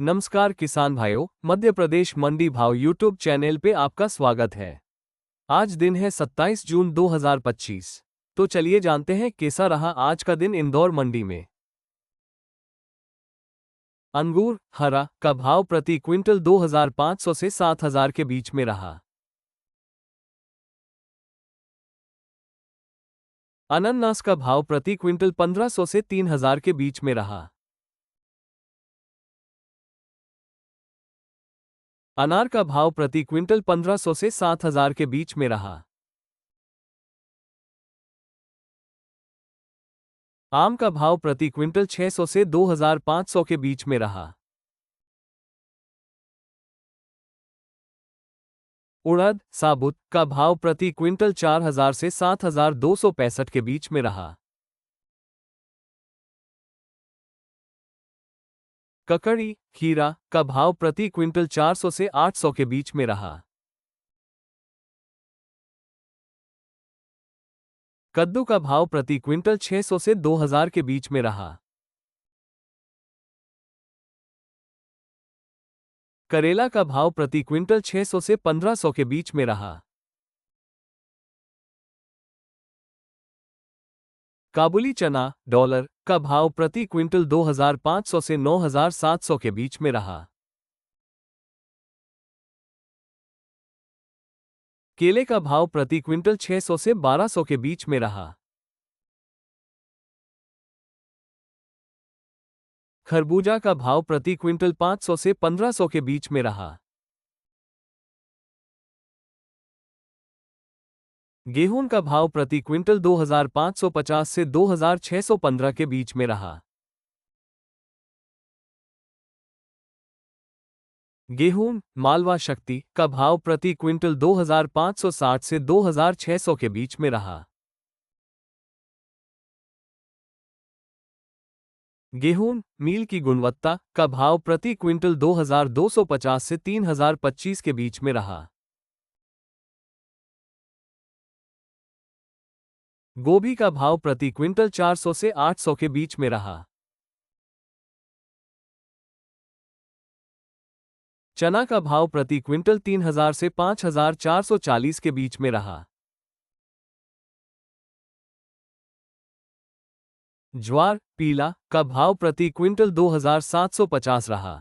नमस्कार किसान भाइयों, मध्य प्रदेश मंडी भाव यूट्यूब चैनल पे आपका स्वागत है। आज दिन है 27 जून 2025। तो चलिए जानते हैं कैसा रहा आज का दिन इंदौर मंडी में। अंगूर हरा का भाव प्रति क्विंटल 2500 से 7000 के बीच में रहा। अनानास का भाव प्रति क्विंटल 1500 से 3000 के बीच में रहा। अनार का भाव प्रति क्विंटल 1500 से 7000 के बीच में रहा। आम का भाव प्रति क्विंटल 600 से 2500 के बीच में रहा। उड़द साबुत का भाव प्रति क्विंटल 4000 से 7265 के बीच में रहा। ककड़ी खीरा का भाव प्रति क्विंटल 400 से 800 के बीच में रहा। कद्दू का भाव प्रति क्विंटल 600 से 2000 के बीच में रहा। करेला का भाव प्रति क्विंटल 600 से 1500 के बीच में रहा। काबुली चना डॉलर का भाव प्रति क्विंटल 2500 से 9700 के बीच में रहा। केले का भाव प्रति क्विंटल 600 से 1200 के बीच में रहा। खरबूजा का भाव प्रति क्विंटल 500 से 1500 के बीच में रहा। गेहूं का भाव प्रति क्विंटल 2550 से 2615 के बीच में रहा। गेहूं मालवा शक्ति का भाव प्रति क्विंटल 2560 से 2600 के बीच में रहा। गेहूं मील की गुणवत्ता का भाव प्रति क्विंटल 2250 से 3025 के बीच में रहा। गोभी का भाव प्रति क्विंटल 400 से 800 के बीच में रहा। चना का भाव प्रति क्विंटल 3000 से 5440 के बीच में रहा। ज्वार पीला का भाव प्रति क्विंटल 2750 रहा।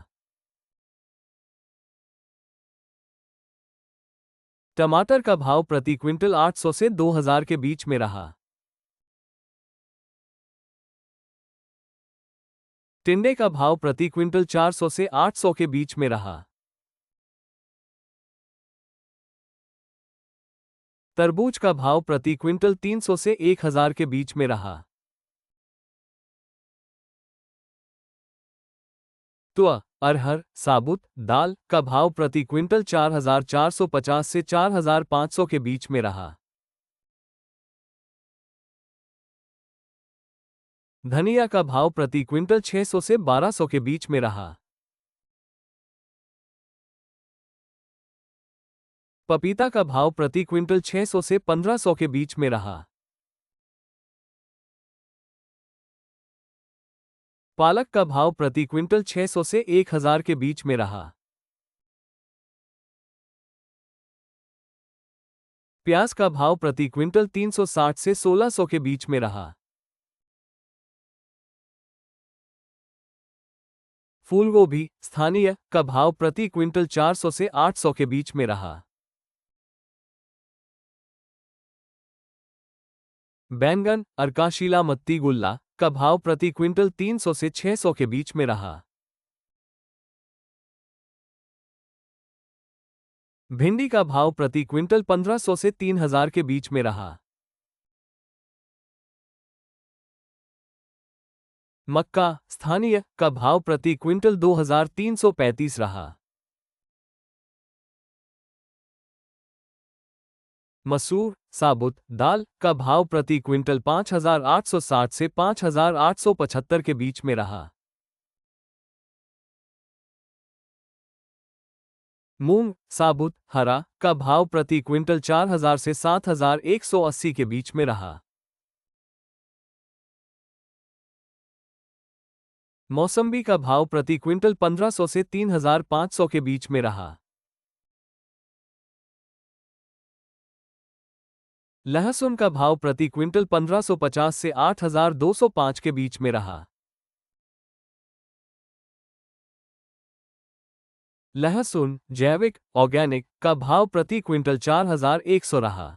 टमाटर का भाव प्रति क्विंटल 800 से 2000 के बीच में रहा। टिंडे का भाव प्रति क्विंटल 400 से 800 के बीच में रहा। तरबूज का भाव प्रति क्विंटल 300 से 1000 के बीच में रहा। तुअर अरहर साबुत दाल का भाव प्रति क्विंटल 4450 से 4500 के बीच में रहा। धनिया का भाव प्रति क्विंटल 600 से 1200 के बीच में रहा। पपीता का भाव प्रति क्विंटल 600 से 1500 के बीच में रहा। पालक का भाव प्रति क्विंटल 600 से 1000 के बीच में रहा। प्याज का भाव प्रति क्विंटल 360 से 1600 के बीच में रहा। फूलगोभी स्थानीय का भाव प्रति क्विंटल 400 से 800 के बीच में रहा। बैंगन अर्काशीला मत्ती गुल्ला का भाव प्रति क्विंटल 300 से 600 के बीच में रहा। भिंडी का भाव प्रति क्विंटल 1500 से 3000 के बीच में रहा। मक्का स्थानीय का भाव प्रति क्विंटल 2335 रहा। मसूर साबुत दाल का भाव प्रति क्विंटल 5860 से 5875 के बीच में रहा। मूंग साबुत हरा का भाव प्रति क्विंटल 4000 से 7180 के बीच में रहा। मौसम्बी का भाव प्रति क्विंटल 1500 से 3500 के बीच में रहा। लहसुन का भाव प्रति क्विंटल 1550 से 8205 के बीच में रहा। लहसुन जैविक ऑर्गेनिक का भाव प्रति क्विंटल 4100 रहा।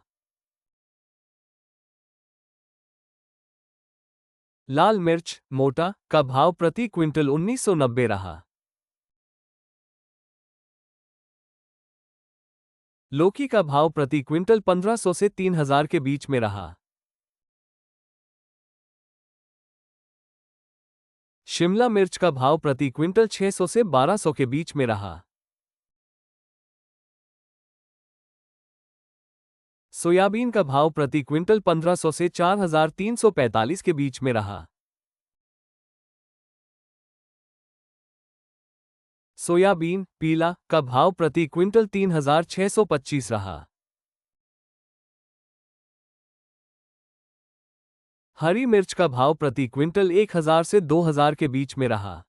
लाल मिर्च मोटा का भाव प्रति क्विंटल 1990 रहा। लौकी का भाव प्रति क्विंटल 1500 से 3000 के बीच में रहा। शिमला मिर्च का भाव प्रति क्विंटल 600 से 1200 के बीच में रहा। सोयाबीन का भाव प्रति क्विंटल 1500 से 4345 के बीच में रहा। सोयाबीन पीला का भाव प्रति क्विंटल 3625 रहा। हरी मिर्च का भाव प्रति क्विंटल 1000 से 2000 के बीच में रहा।